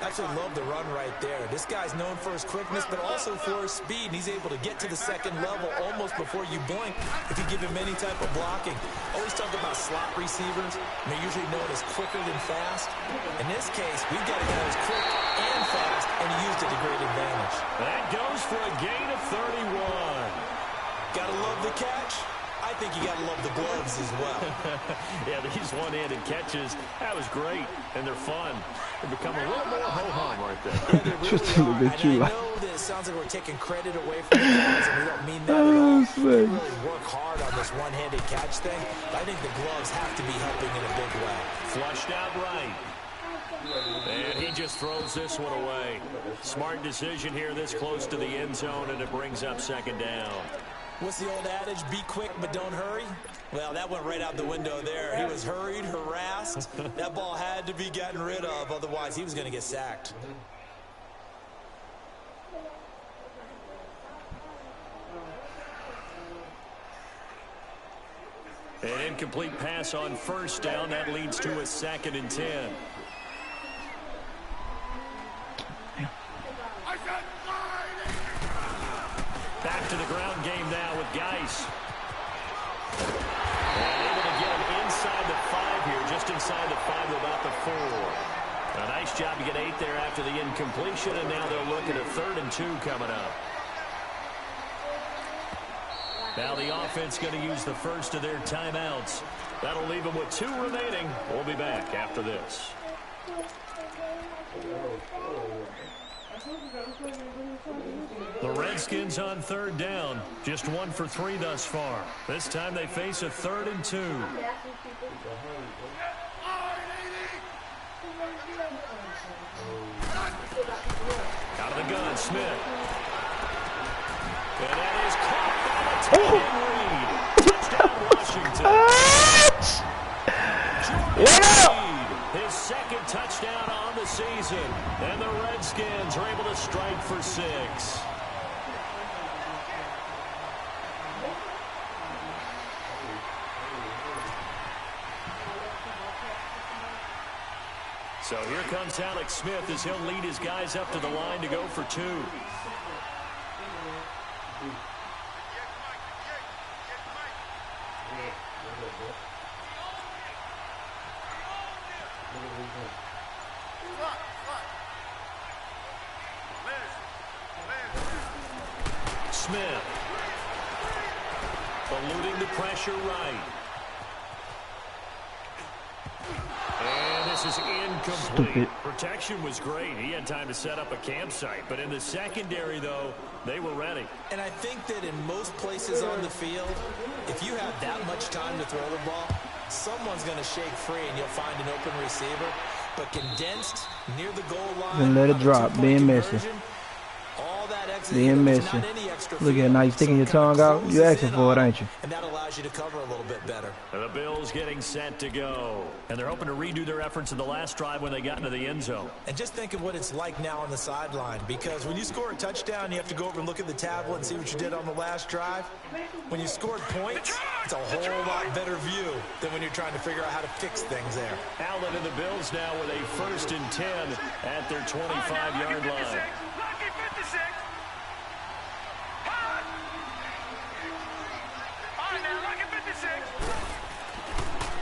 Actually love the run right there. This guy's known for his quickness, but also for his speed. He's able to get to the second level almost before you blink if you give him any type of blocking. Always talk about slot receivers. They're usually known as quicker than fast. In this case, we've got a guy who's quick and fast, and he used it to great advantage. That goes for a gain of 31. Gotta love the catch. I think you gotta love the gloves as well. Yeah, these one-handed catches, that was great, and they're fun. They become a little more ho-hum right there. Yeah, they really Just a little are. bit too And I loud. know that it sounds like we're taking credit away from the guys, and we don't mean that at all. They really work hard on this one-handed catch thing. But I think the gloves have to be helping in a big way. Flushed out right. And he just throws this one away. Smart decision here this close to the end zone, and it brings up second down. What's the old adage? Be quick, but don't hurry? Well, that went right out the window there. He was hurried, harassed. That ball had to be gotten rid of, otherwise he was going to get sacked. An incomplete pass on first down. That leads to a 2nd and 10. Back to the ground game now with Geis. And able to get him inside the 5 here, just inside the 5 to about the 4. A nice job to get 8 there after the incompletion, and now they'll look at a 3rd and 2 coming up. Now the offense going to use the first of their timeouts. That'll leave them with 2 remaining. We'll be back after this. The Redskins on 3rd down. Just 1 for 3 thus far. This time they face a 3rd and 2. Out of the gun, Smith. And that is caught by the tight end Reed. Touchdown, Washington. Reed, his 2nd touchdown on the season. And the Redskins are able to strike for 6. So here comes Alex Smith as he'll lead his guys up to the line to go for 2. Smith eluding the pressure right. And this is incomplete. Stupid. Protection was great. He had time to set up a campsite. But in the secondary, though, they were ready. And I think that in most places on the field, if you have that much time to throw the ball, someone's going to shake free and you'll find an open receiver. But condensed near the goal line, Then let it drop, being messy. all that exit, Being there's messy. not any extra Look at field. now you sticking your tongue out. You asking for it, ain't you? And that allows you to cover a little bit better. And the Bills getting set to go. And they're hoping to redo their efforts in the last drive when they got into the end zone. And just think of what it's like now on the sideline, because when you score a touchdown, you have to go over and look at the tablet and see what you did on the last drive. When you scored points, it's a whole lot better view than when you're trying to figure out how to fix things there. Allen and the Bills now with a 1st and 10 at their 25-yard line. Lucky 56. All right, now, lucky 56.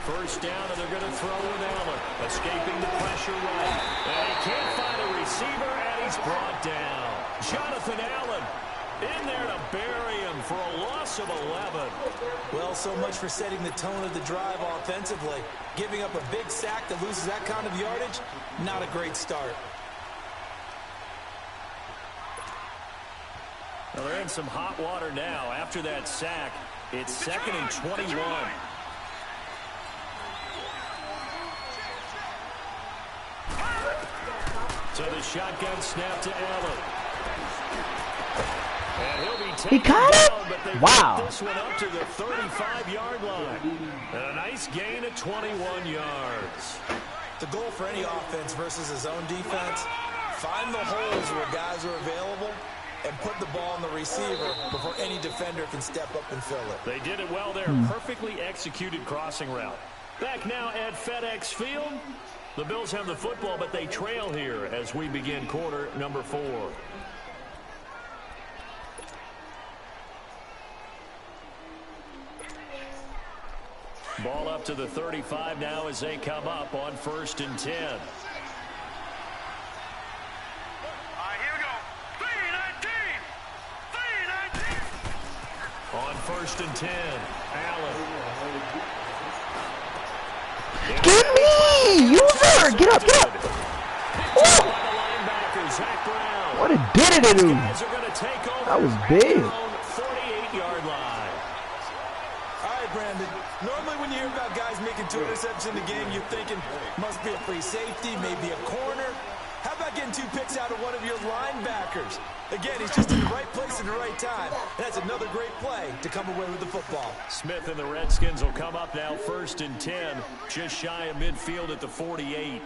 First down, and they're going to throw with Allen. Escaping the pressure right. And he can't find a receiver, and he's brought down. Jonathan Allen in there to bury him for a loss of 11. Well, so much for setting the tone of the drive offensively. Giving up a big sack that loses that kind of yardage, not a great start. Well, they're in some hot water now. After that sack, it's 2nd and 21. So the shotgun snap to Allen. And he'll be taken caught it? down, but they Wow. put this one up to the 35-yard line. And a nice gain of 21 yards. The goal for any offense versus his own defense, find the holes where guys are available and put the ball on the receiver before any defender can step up and fill it. They did it well there. Perfectly executed crossing route. Back now at FedEx Field. The Bills have the football, but they trail here as we begin quarter number 4. Ball up to the 35 now as they come up on 1st and 10. All right, here we go. 3-19. 3-19. On 1st and 10, Allen. Get me! User! Get up, get up! What did it do? Guys are going to take over. That was big. 48-yard line. All right, Brandon. Normally when you hear about guys making 2 interceptions in the game, you're thinking must be a free safety, maybe a corner. How about getting 2 picks out of one of your linebackers? Again, he's just in the right place at the right time. That's another great play to come away with the football. Smith and the Redskins will come up now 1st and 10, just shy of midfield at the 48.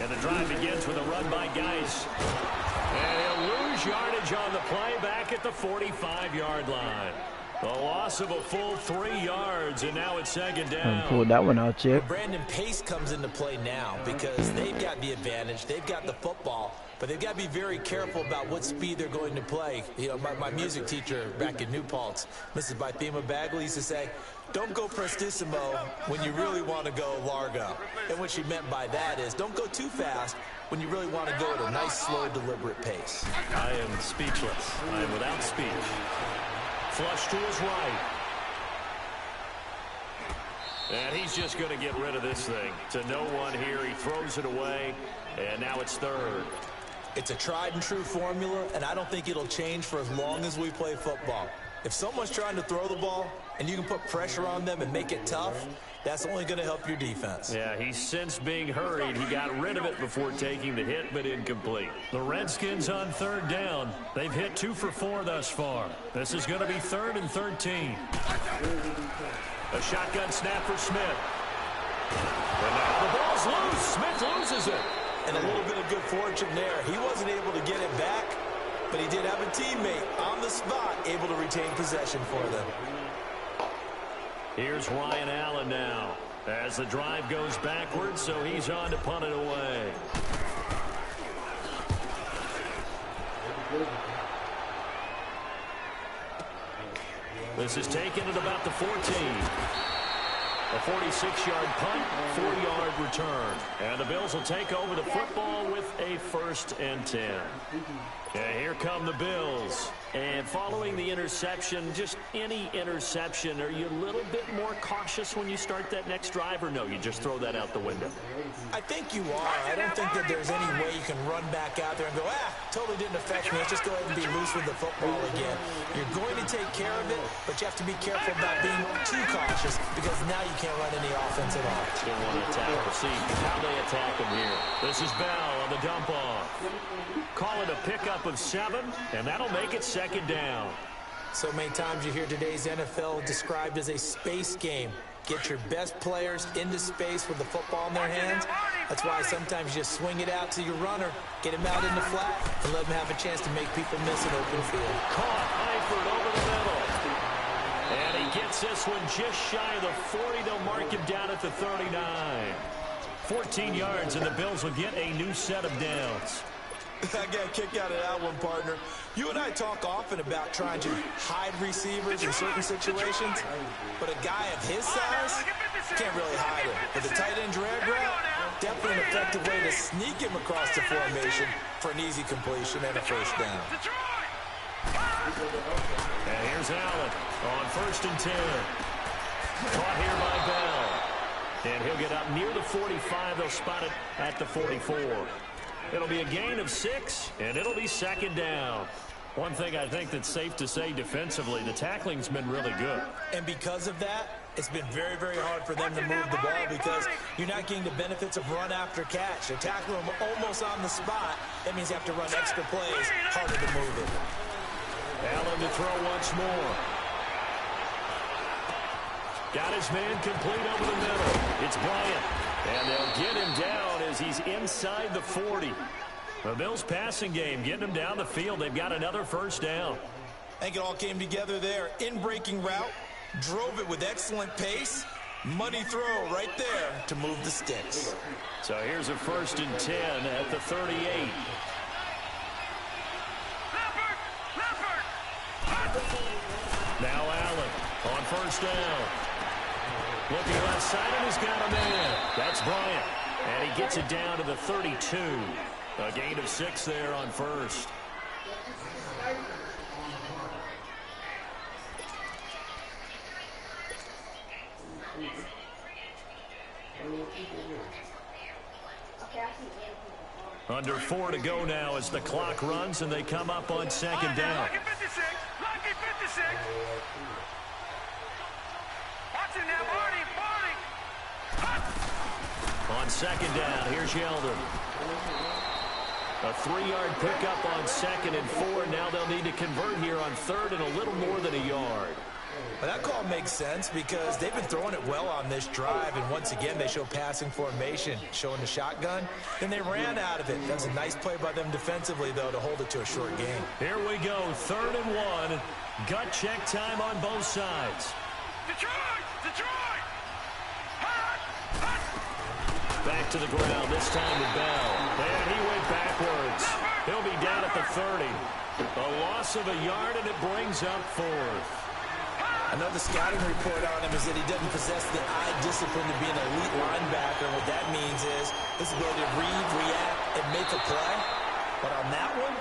And the drive begins with a run by Geis. And he'll lose yardage on the play back at the 45-yard line. A loss of a full 3 yards, and now it's 2nd down. Pull that one out, Chip. Brandon, pace comes into play now because they've got the advantage. They've got the football, but they've got to be very careful about what speed they're going to play. You know, my music teacher back in New Paltz, Mrs. Bythema Bagley, used to say, don't go prestissimo when you really want to go largo. And what she meant by that is don't go too fast when you really want to go at a nice, slow, deliberate pace. I am speechless. I am without speech. Flush to his right. And he's just going to get rid of this thing. To no one here. He throws it away. And now it's 3rd. It's a tried and true formula, and I don't think it'll change for as long as we play football. If someone's trying to throw the ball and you can put pressure on them and make it tough, that's only going to help your defense. Yeah, he's since being hurried. He got rid of it before taking the hit, but incomplete. The Redskins on 3rd down. They've hit 2 for 4 thus far. This is going to be 3rd and 13. A shotgun snap for Smith. And now the ball's loose. Smith loses it. And a little bit of good fortune there. He wasn't able to get it back, but he did have a teammate on the spot able to retain possession for them. Here's Ryan Allen now as the drive goes backwards, so he's on to punt it away. This is taken at about the 14. A 46-yard punt, 4-yard return. And the Bills will take over the football with a 1st and 10. And here come the Bills. And following the interception, just any interception, are you a little bit more cautious when you start that next drive, or no, you just throw that out the window? I think you are. I don't think that there's any way you can run back out there and go, totally didn't affect me. Let's just go ahead and be loose with the football again. You're going to take care of it, but you have to be careful about being too cautious because now you can't run any offense at all. Still want to attack the seat. How they attack him here. This is Bell on the dump off. Call it a pickup of 7, and that'll make it 2nd down. So many times you hear today's NFL described as a space game. Get your best players into space with the football in their hands. That's why sometimes you just swing it out to your runner, get him out in the flat, and let him have a chance to make people miss an open field. Caught Eifert over the middle. And he gets this one just shy of the 40. They'll mark him down at the 39. 14 yards, and the Bills will get a new set of downs. I got a kick out of that one, partner. You and I talk often about trying to hide receivers in certain situations, but a guy of his size can't really hide him. With a tight end drag route, definitely an effective way to sneak him across the formation for an easy completion and a 1st down. And here's Allen on 1st and 10. Caught here by Bell. And he'll get up near the 45. They'll spot it at the 44. It'll be a gain of 6, and it'll be 2nd down. One thing I think that's safe to say defensively, the tackling's been really good. And because of that, it's been very, very hard for them to move the ball because you're not getting the benefits of run after catch. They're tackling them almost on the spot. That means you have to run extra plays, harder to move it. Allen to throw once more. Got his man complete over the middle. It's Bryant. And they'll get him down as he's inside the 40. The Bills passing game getting him down the field. They've got another 1st down. I think it all came together there. In-breaking route, drove it with excellent pace. Money throw right there to move the sticks. So here's a 1st and 10 at the 38. Now Allen on 1st down. Looking left side, and he's got a man. That's Bryant. And he gets it down to the 32. A gain of 6 there on 1st. Under 4 to go now as the clock runs and they come up on second down. Lucky 56. Lucky 56. Watch it now, Barney. On second down, here's Yeldon. A 3-yard pickup on 2nd and 4. Now they'll need to convert here on 3rd and a little more than a yard. Well, that call makes sense because they've been throwing it well on this drive, and once again they show passing formation, showing the shotgun. Then they ran out of it. That's a nice play by them defensively, though, to hold it to a short game. Here we go, 3rd and 1. Gut check time on both sides. Detroit! Detroit! Back to the ground, this time to Bell. And he went backwards. He'll be down at the 30. A loss of a yard, and it brings up 4th. I know the scouting report on him is that he doesn't possess the eye discipline to be an elite linebacker. And what that means is his ability to read, react, and make a play. But on that one,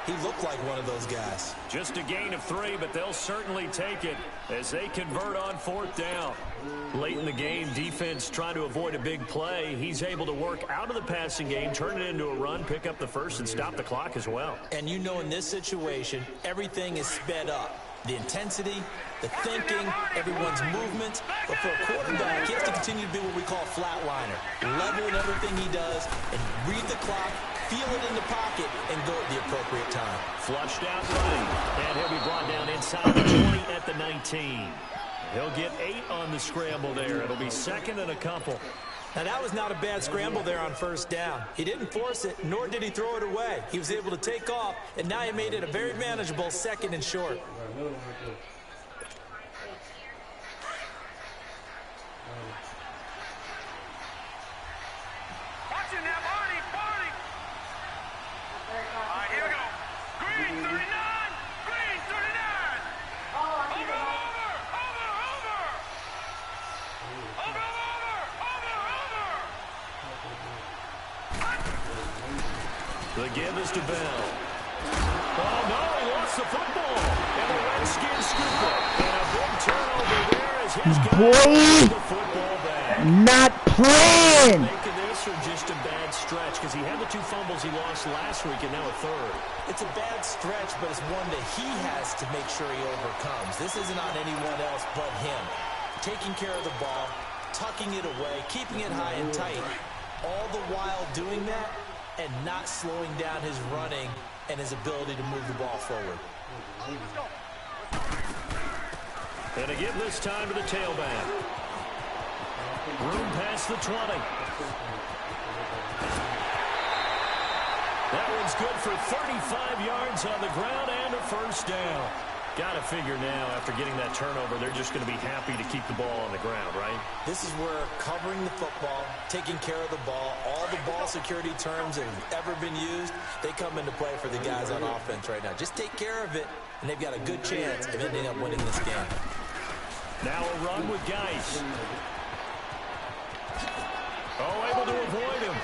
he looked like one of those guys. Just a gain of 3, but they'll certainly take it as they convert on 4th down. Late in the game, defense trying to avoid a big play. He's able to work out of the passing game, turn it into a run, pick up the first, and stop the clock as well. And you know in this situation, everything is sped up. The intensity, the thinking, everyone's movements. But for a quarterback, he has to continue to be what we call a flatliner. Level in everything he does and read the clock, feel it in the pocket, and go at the appropriate time. Flushed out running, and he'll be brought down inside the 20 at the 19. He'll get 8 on the scramble there. It'll be 2nd and a couple. Now, that was not a bad scramble there on 1st down. He didn't force it, nor did he throw it away. He was able to take off, and now he made it a very manageable 2nd and short. Watch it now, Barney. All right, here we go. Green, 39. Green, 39. Over. The give is to Bell. Oh, no, he lost the football. And the Redskins scoop it. And a big turnover there as his guy Boy, the football back. not playing. Making this or just a bad stretch because he had the 2 fumbles he lost last week and now a 3rd. It's a bad stretch, but it's one that he has to make sure he overcomes. This isn't on anyone else but him. Taking care of the ball, tucking it away, keeping it high and tight, all the while doing that and not slowing down his running and his ability to move the ball forward. And to give this time to the tailback. Room past the 20. That one's good for 35 yards on the ground and a 1st down. Got to figure now, after getting that turnover, they're just going to be happy to keep the ball on the ground, right? This is where covering the football, taking care of the ball, all the ball security terms that have ever been used, they come into play for the guys on offense right now. Just take care of it, and they've got a good chance of ending up winning this game. Now a run with Geis. Oh, able to avoid him.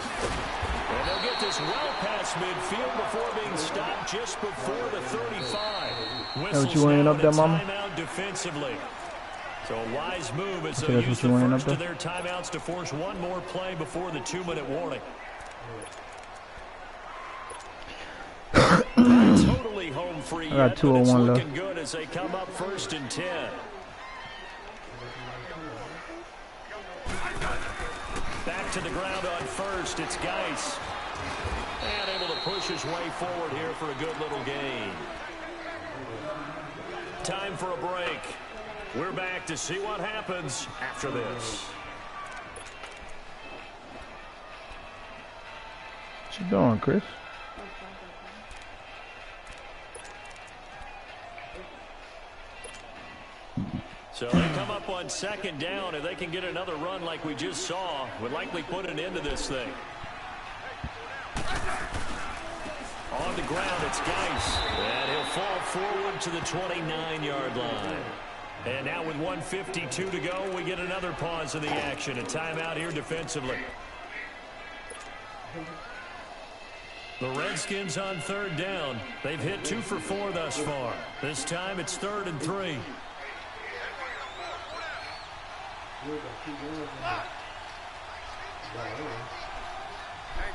And they'll get this well past midfield before being stopped just before the 35. Whistles you weighing now up there, and a Mama? timeout defensively. So a wise move as So they that's use what you the weighing up first of there? their timeouts to force one more play before the 2-minute warning. Not totally home free I got yet, but it's 2:01 looking left. good as they come up 1st and 10. Back to the ground on 1st. It's Geis. And able to push his way forward here for a good little gain. Time for a break. We're back to see what happens after this. What you doing, Chris? So they come up on 2nd down. If they can get another run like we just saw, would likely put an end to this thing. On the ground, it's Geis. And he'll fall forward to the 29-yard line. And now with 1:52 to go, we get another pause in the action. A timeout here defensively. The Redskins on 3rd down. They've hit 2 for 4 thus far. This time it's 3rd and 3. Hey,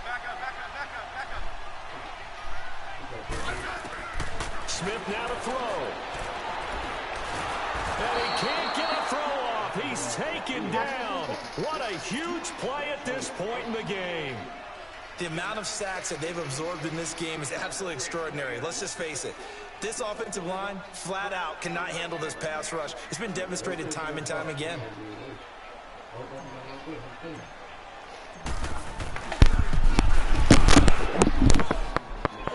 back up. Smith now to throw. And he can't get a throw off. He's taken down. What a huge play at this point in the game. The amount of sacks that they've absorbed in this game is absolutely extraordinary. Let's just face it. This offensive line, flat out, cannot handle this pass rush. It's been demonstrated time and time again.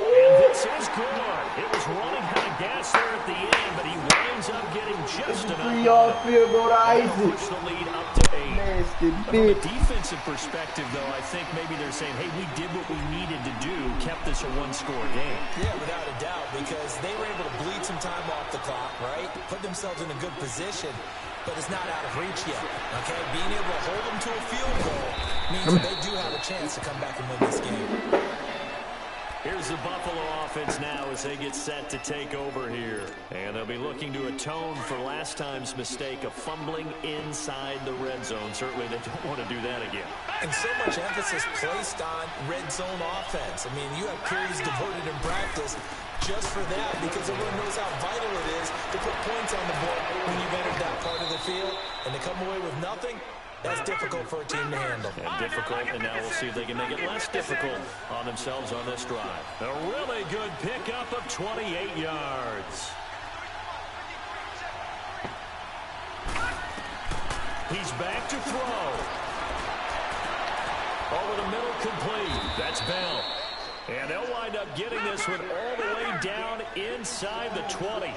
And this is good. It was running out of gas there at the end, but he winds up getting just enough. 3-yard field goal to Isaac. Push the lead up to 8. Nasty From a bitch. defensive perspective, though, I think maybe they're saying, hey, we did what we needed to do, kept this a one-score game. Yeah, without a doubt, because they were able to bleed some time off the clock, right? Put themselves in a good position, but it's not out of reach yet, okay? Being able to hold them to a field goal means that they do have a chance to come back and win this game. Here's the Buffalo offense now as they get set to take over here. And they'll be looking to atone for last time's mistake of fumbling inside the red zone. Certainly they don't want to do that again. And so much emphasis placed on red zone offense. I mean, you have periods devoted in practice just for that because everyone knows how vital it is to put points on the board when you've entered that part of the field. And to come away with nothing, that's difficult for a team to handle. And difficult, and now we'll see if they can make it less difficult on themselves on this drive. A really good pickup of 28 yards. He's back to throw. Over the middle, complete. That's Bell. And they'll wind up getting this one all the way down inside the 20.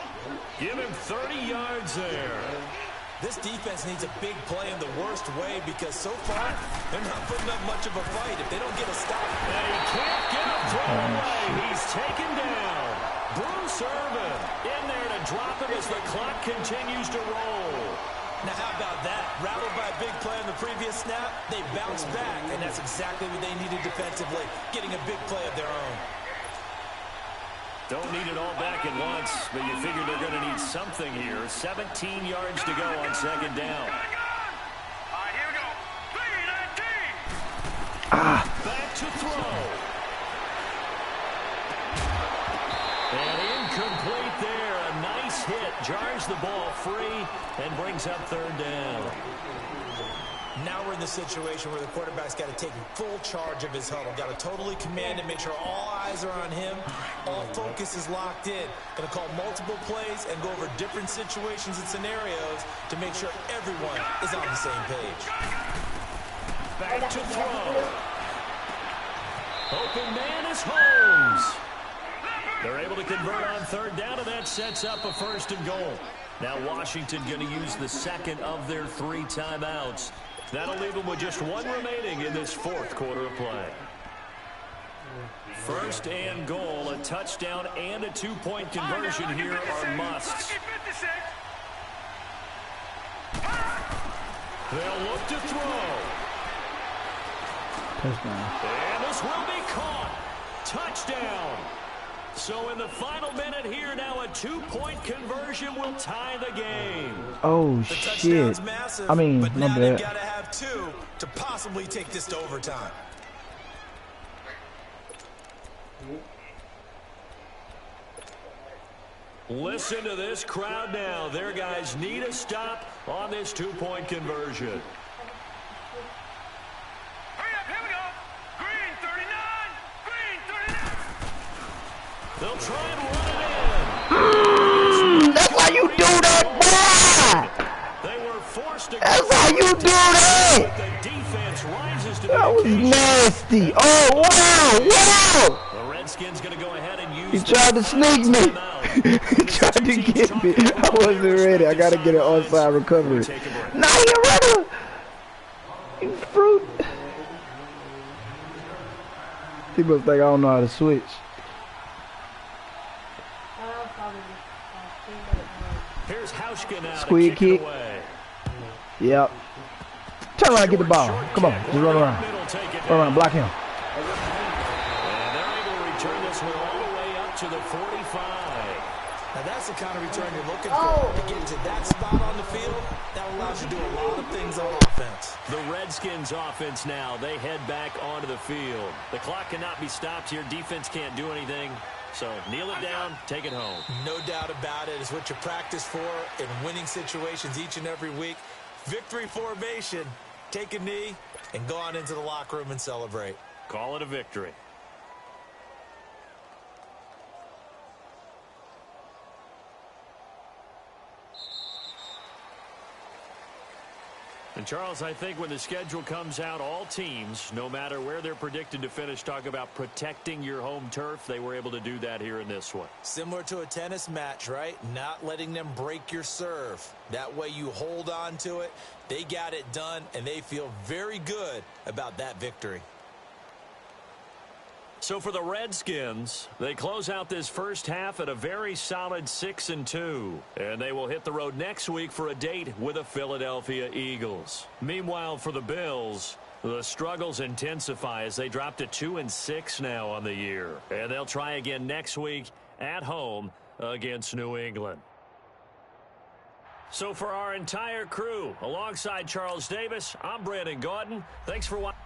Give him 30 yards there. This defense needs a big play in the worst way because so far, they're not putting up much of a fight if they don't get a stop. And he can't get a throw away. He's taken down. Bruce Irvin in there to drop him as the clock continues to roll. Now, how about that? Rattled by a big play on the previous snap, they bounce back, and that's exactly what they needed defensively, getting a big play of their own. Don't need it all back at once, but you figure they're going to need something here. 17 yards to go on second down. All right, here we go. 3-19. Back to throw. And incomplete there. A nice hit. Jars the ball free and brings up third down. Now we're in the situation where the quarterback's got to take full charge of his huddle. Got to totally command it, make sure all eyes are on him. All focus is locked in. Going to call multiple plays and go over different situations and scenarios to make sure everyone is on the same page. Back to throw. Open man is Holmes. They're able to convert on third down, and that sets up a first and goal. Now Washington going to use the second of their 3 timeouts. That'll leave them with just 1 remaining in this fourth quarter of play. First and goal, a touchdown and a 2-point conversion here are musts. They'll look to throw. Touchdown. And this will be caught. Touchdown. So in the final minute here, now a 2-point conversion will tie the game. Oh, The shit. touchdown's massive, I mean, but my now they've bad. got to have 2 to possibly take this to overtime. Listen to this crowd now. Their guys need a stop on this 2-point conversion. Hurry up, here we go. Green 39. Green 39. They'll try and run it in. That's why you do that, boy! They were forced to That's how you do that! The defense rises to That was the occasion. nasty. Oh, wow, wow! The Redskins going to go ahead and use He tried to sneak me. He tried to get me. I wasn't ready. I gotta get an onside recovery. Nah, you runner. You fruit. He must think I don't know how to switch. Here's Hauschka now Squeak to kick kick. it away. Yep. Turn around, get the ball. Come on, just run around. Run around, block him. And they're able to return this one all the way up to the 45. Now that's the kind of return you're looking for. To get into that spot on the field, that allows you to do a lot of things on offense. The Redskins offense now, they head back onto the field. The clock cannot be stopped here. Defense can't do anything. So kneel it down, take it home. No doubt about it. It's what you practice for in winning situations each and every week. Victory formation. Take a knee and go on into the locker room and celebrate. Call it a victory. And, Charles, I think when the schedule comes out, all teams, no matter where they're predicted to finish, talk about protecting your home turf. They were able to do that here in this one. Similar to a tennis match, right? Not letting them break your serve. That way you hold on to it. They got it done, and they feel very good about that victory. So for the Redskins, they close out this first half at a very solid 6-2. And they will hit the road next week for a date with the Philadelphia Eagles. Meanwhile, for the Bills, the struggles intensify as they drop to 2-6 now on the year. And they'll try again next week at home against New England. So for our entire crew, alongside Charles Davis, I'm Brandon Gaudin. Thanks for watching.